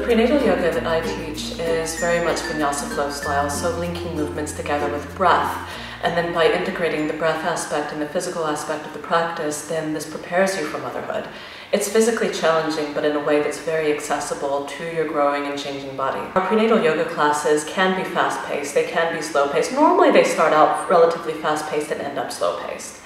prenatal yoga that I teach is very much vinyasa flow style, so linking movements together with breath. And then by integrating the breath aspect and the physical aspect of the practice, then this prepares you for motherhood. It's physically challenging, but in a way that's very accessible to your growing and changing body. Our prenatal yoga classes can be fast-paced, they can be slow-paced. Normally they start out relatively fast-paced and end up slow-paced.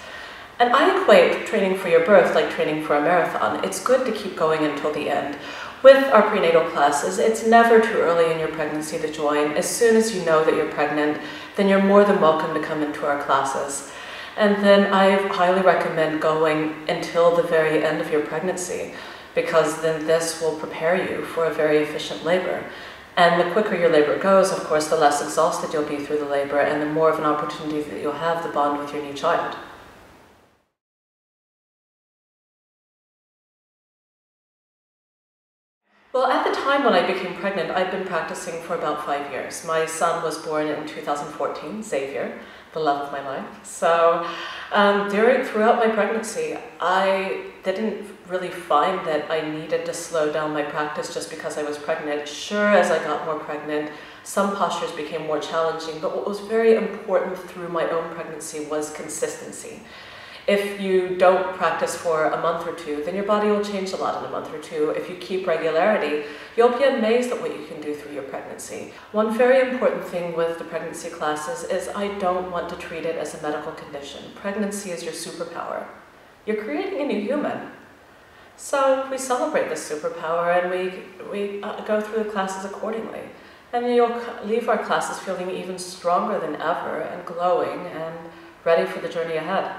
And I equate training for your birth like training for a marathon. It's good to keep going until the end. With our prenatal classes, it's never too early in your pregnancy to join. As soon as you know that you're pregnant, then you're more than welcome to come into our classes. And then I highly recommend going until the very end of your pregnancy, because then this will prepare you for a very efficient labor. And the quicker your labor goes, of course, the less exhausted you'll be through the labor, and the more of an opportunity that you'll have to bond with your new child. Well, at the time when I became pregnant, I'd been practicing for about 5 years. My son was born in 2014, Xavier, the love of my life. So throughout my pregnancy, I didn't really find that I needed to slow down my practice just because I was pregnant. Sure, as I got more pregnant, some postures became more challenging, but what was very important through my own pregnancy was consistency. If you don't practice for a month or two, then your body will change a lot in a month or two. If you keep regularity, you'll be amazed at what you can do through your pregnancy. One very important thing with the pregnancy classes is I don't want to treat it as a medical condition. Pregnancy is your superpower. You're creating a new human. So we celebrate this superpower and we go through the classes accordingly. And you'll leave our classes feeling even stronger than ever and glowing and ready for the journey ahead.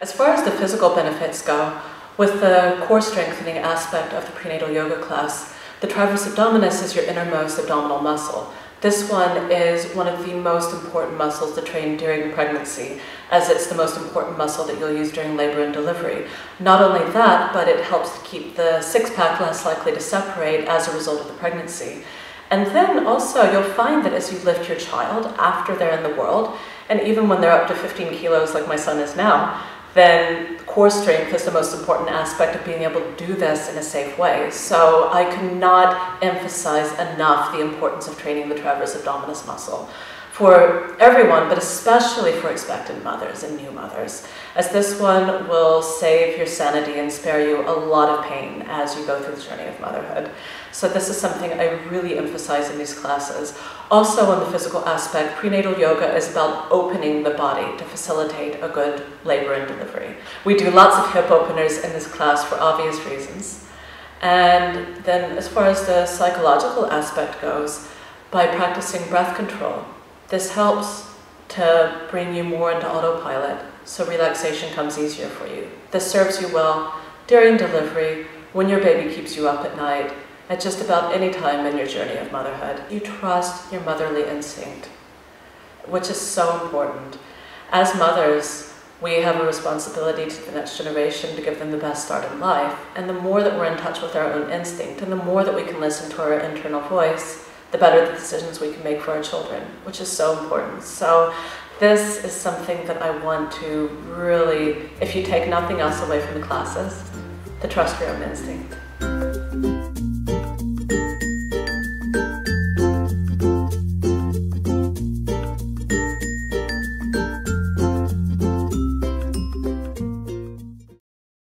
As far as the physical benefits go, with the core strengthening aspect of the prenatal yoga class, the transverse abdominis is your innermost abdominal muscle. This one is one of the most important muscles to train during pregnancy, as it's the most important muscle that you'll use during labor and delivery. Not only that, but it helps to keep the six-pack less likely to separate as a result of the pregnancy. And then also you'll find that as you lift your child after they're in the world, and even when they're up to 15 kilos like my son is now, then core strength is the most important aspect of being able to do this in a safe way. So I cannot emphasize enough the importance of training the transverse abdominis muscle for everyone, but especially for expectant mothers and new mothers, as this one will save your sanity and spare you a lot of pain as you go through the journey of motherhood. So this is something I really emphasize in these classes. Also on the physical aspect, prenatal yoga is about opening the body to facilitate a good labor and delivery. We do lots of hip openers in this class for obvious reasons. And then as far as the psychological aspect goes, by practicing breath control, this helps to bring you more into autopilot, so relaxation comes easier for you. This serves you well during delivery, when your baby keeps you up at night, at just about any time in your journey of motherhood. You trust your motherly instinct, which is so important. As mothers, we have a responsibility to the next generation to give them the best start in life, and the more that we're in touch with our own instinct, and the more that we can listen to our internal voice, the better the decisions we can make for our children, which is so important. So this is something that I want to really, if you take nothing else away from the classes, to trust your own instinct.